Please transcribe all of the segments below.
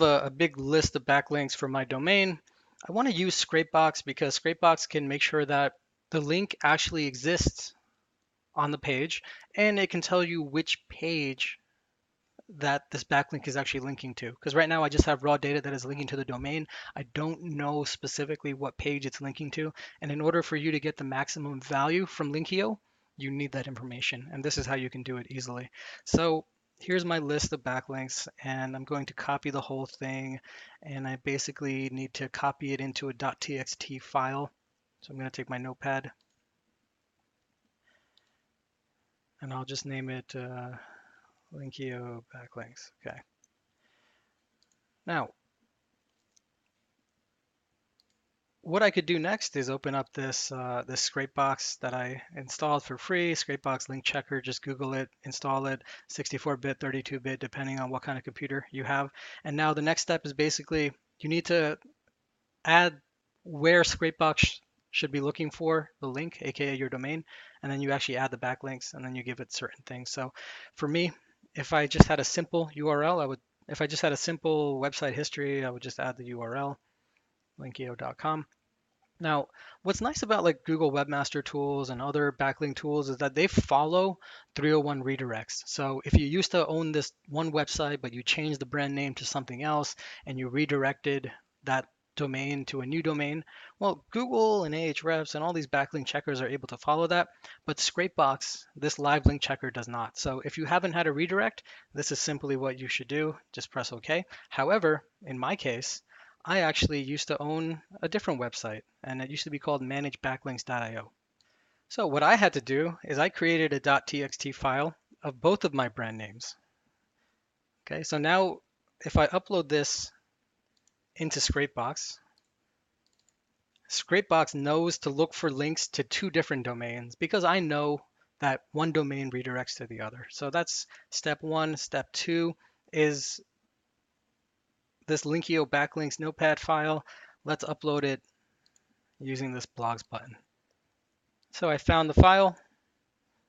a big list of backlinks for my domain, I want to use Scrapebox because Scrapebox can make sure that the link actually exists on the page and it can tell you which page that this backlink is actually linking to. Because right now I just have raw data that is linking to the domain. I don't know specifically what page it's linking to. And in order for you to get the maximum value from Linkio, you need that information. And this is how you can do it easily. So here's my list of backlinks, and I'm going to copy the whole thing. And I basically need to copy it into a .txt file. So I'm going to take my notepad and I'll just name it Linkio backlinks. Okay. Now, what I could do next is open up this Scrapebox that I installed for free, Scrapebox link checker. Just Google it, install it, 64-bit, 32-bit, depending on what kind of computer you have. And now the next step is basically you need to add where Scrapebox should be looking for the link, aka your domain, and then you actually add the backlinks, and then you give it certain things. So for me, if I just had a simple URL, if I just had a simple website history, I would just add the URL, linkio.com. Now, what's nice about like Google Webmaster Tools and other backlink tools is that they follow 301 redirects. So if you used to own this one website, but you changed the brand name to something else and you redirected that domain to a new domain, well, Google and Ahrefs and all these backlink checkers are able to follow that, but Scrapebox, this live link checker does not. So if you haven't had a redirect, this is simply what you should do. Just press OK. However, in my case, I actually used to own a different website, and it used to be called managebacklinks.io. So what I had to do is I created a .txt file of both of my brand names. Okay, so now if I upload this into Scrapebox, Scrapebox knows to look for links to two different domains because I know that one domain redirects to the other. So that's step one. Step two is this Linkio backlinks notepad file. Let's upload it using this blogs button. So I found the file,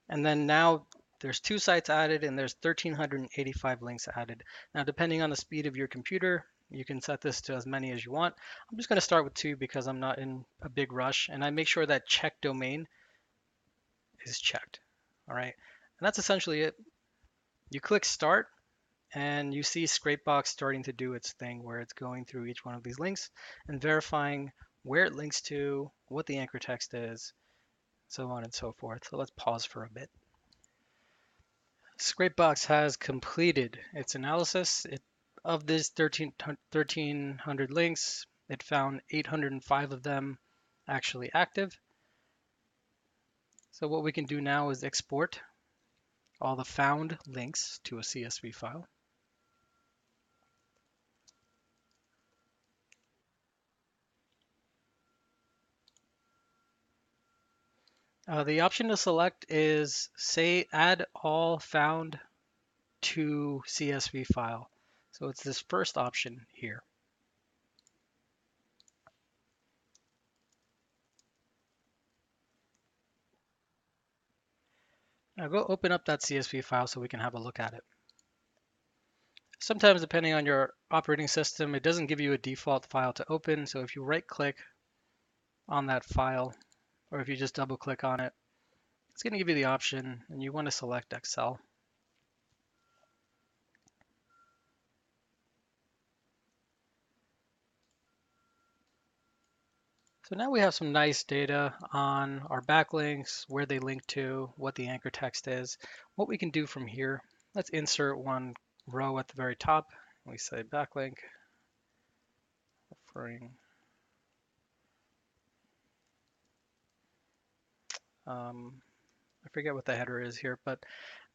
and then now there's two sites added and there's 1,385 links added. Now, depending on the speed of your computer, you can set this to as many as you want. I'm just going to start with two because I'm not in a big rush, and I make sure that check domain is checked. All right, and that's essentially it. You click start, and you see Scrapebox starting to do its thing where it's going through each one of these links and verifying where it links to, what the anchor text is, so on and so forth. So let's pause for a bit. Scrapebox has completed its analysis. Of these 1,300 links, it found 805 of them actually active. So what we can do now is export all the found links to a CSV file. The option to select is say add all found to CSV file. So it's this first option here. Now go open up that CSV file so we can have a look at it. Sometimes depending on your operating system, it doesn't give you a default file to open. So if you right click on that file, or if you just double click on it, it's going to give you the option and you want to select Excel. So now we have some nice data on our backlinks, where they link to, what the anchor text is. What we can do from here, let's insert one row at the very top. We say backlink, referring, I forget what the header is here, but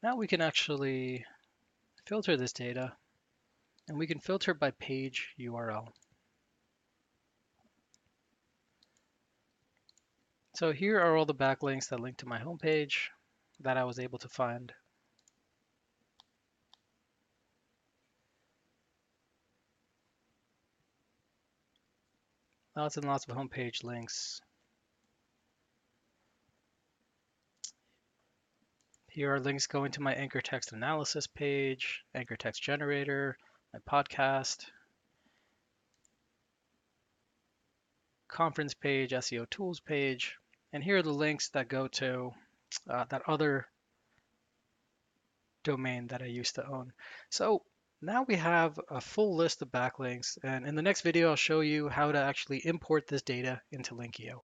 now we can actually filter this data, and we can filter by page URL. So here are all the backlinks that link to my homepage that I was able to find. Lots and lots of homepage links. Here are links going to my anchor text analysis page, anchor text generator, my podcast. conference page, SEO tools page, and here are the links that go to that other domain that I used to own. So now we have a full list of backlinks, and in the next video, I'll show you how to actually import this data into Linkio.